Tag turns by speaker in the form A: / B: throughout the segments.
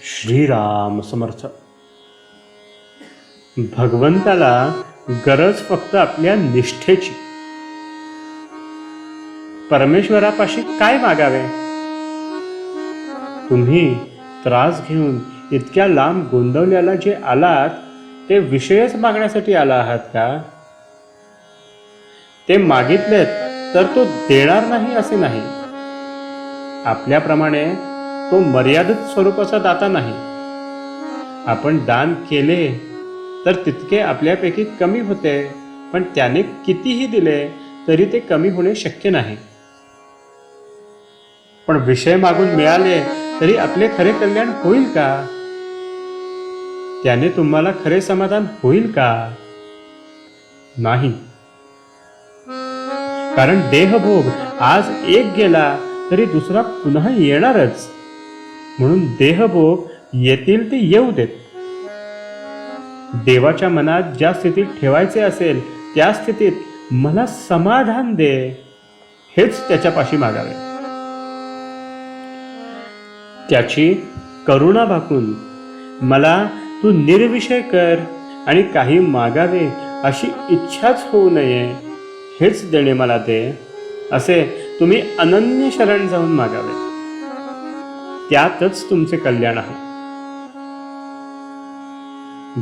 A: श्रीराम समर्थ. भगवंताला गरज फक्त आपल्या निष्ठेची. परमेश्वरापाशी काय मागावे? तुम्ही त्रास घेऊन इतक्या लांब गोंदवल्याला जे आलात ते विषयच मागण्यासाठी आला आहात का? ते मागितलेत तर तो देणार नाही असे नाही. आपल्याप्रमाणे तो मर्यादित स्वरूपाचा दाता नाही. आपण दान केले तर तितके आपल्यापैकी कमी होते, पण त्याने कितीही दिले तरी ते कमी होणे शक्य नाही. पण विषय मागून मिळाले तरी आपले खरे कल्याण होईल का? त्याने तुम्हाला खरे समाधान होईल का? नाही. कारण देहभोग आज एक गेला तरी दुसरा पुन्हा येणारच. म्हणून देहभोग येतील ते येऊ देत. देवाच्या मनात ज्या स्थितीत ठेवायचे असेल त्या स्थितीत मला समाधान दे, हेच त्याच्यापाशी मागावे. त्याची करुणा भाकून मला तू निर्विषय कर आणि काही मागावे अशी इच्छाच होऊ नये, हेच देणे मला दे, असे तुम्ही अनन्य शरण जाऊन मागावे. त्यातच तुमचे कल्याण आहे.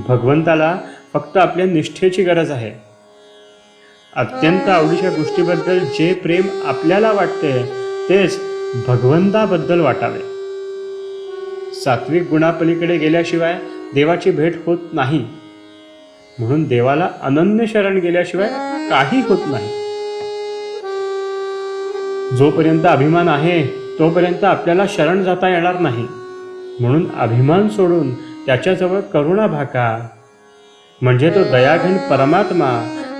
A: भगवंताला फक्त आपल्या निष्ठेची गरज आहे. अत्यंत आवडीच्या गोष्टीबद्दल जे प्रेम आपल्याला वाटते तेच भगवंताबद्दल वाटावे. सात्विक गुणापलीकडे गेल्याशिवाय देवाची भेट होत नाही. म्हणून देवाला अनन्य शरण गेल्याशिवाय काही होत नाही. जोपर्यंत अभिमान आहे तोपर्यंत आपल्याला शरण जाता येणार नाही. म्हणून अभिमान सोडून त्याच्याजवळ करुणा भाका, म्हणजे तो दयाघन परमात्मा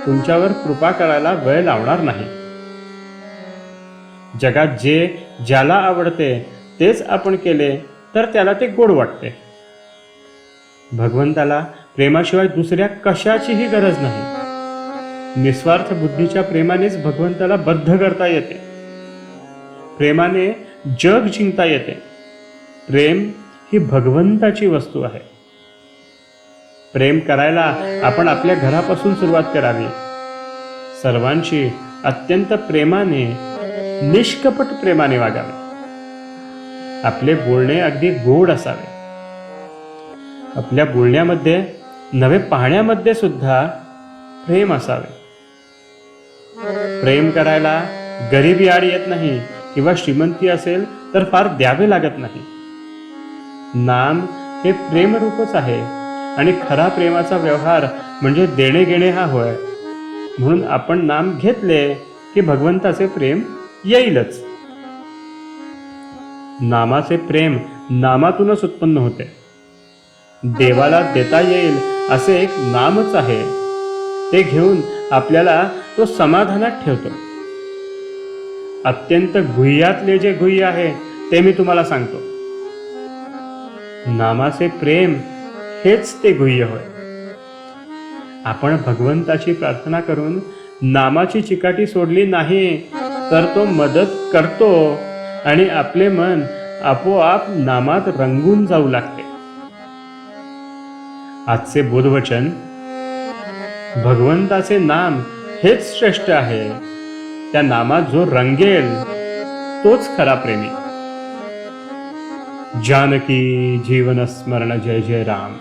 A: तुमच्यावर कृपा करायला वेळ लावणार नाही. जगात जे ज्याला आवडते तेच आपण केले तर त्याला ते गोड वाटते. भगवंताला प्रेमाशिवाय दुसऱ्या कशाचीही गरज नाही. निस्वार्थ बुद्धीच्या प्रेमानेच भगवंताला बद्ध करता येते. प्रेमाने जग जिंकता येते. प्रेम ही भगवंताची वस्तू आहे. प्रेम करायला आपण आपल्या घरापासून सुरुवात करावी. सर्वांशी अत्यंत प्रेमाने, निष्कपट प्रेमाने वागावे. आपले बोलणे अगदी गोड असावे. आपल्या बोलण्यामध्ये नवे पाहण्यामध्ये सुद्धा प्रेम असावे. प्रेम करायला गरिबी आड येत नाही किंवा श्रीमंती असेल तर फार द्यावे लागत नाही. नाम हे प्रेमरूपच आहे आणि खरा प्रेमाचा व्यवहार म्हणजे देणे घेणे हा होय. म्हणून आपण नाम घेतले की भगवंताचे प्रेम येईलच. नामाचे प्रेम नामातूनच उत्पन्न होते. देवाला देता येईल असे एक नामच आहे. ते घेऊन आपल्याला तो समाधानात ठेवतो. अत्यंत गुह्यातले जे गुह्य आहे ते मी तुम्हाला सांगतो. नामाचे प्रेम हेच ते गुह्य होय. आपण भगवंताची प्रार्थना करून नामाची चिकाटी सोडली नाही तर तो मदत करतो आणि आपले मन आपोआप नामात रंगून जाऊ लागते. आजचे बोधवचन: भगवंताचे नाम हेच श्रेष्ठ आहे. त्या नामात जो रंगेल तोच खरा प्रेमी. जानकी जीवन स्मरण जय जय राम.